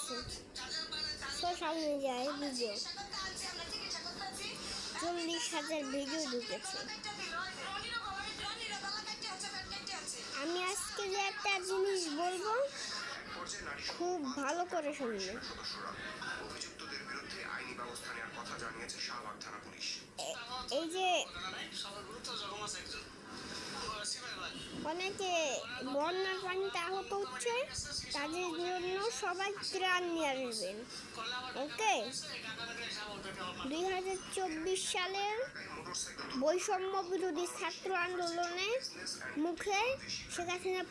আছে। সোশ্যাল মিডিয়ায় video 40,000 video ঢুকেছে। আমি আজকে যে একটা জিনিস বলবো খুব ভালো করে শুনবে। এই যে অনেকে বন্যার পানিতে আহত হচ্ছে, তাদের জন্য সবাই ত্রাণ নিয়ে আসবেন। ওকে, 2024 সালের বৈষম্য বিরোধী ছাত্র আন্দোলনের মুখে শেখ হাসিনা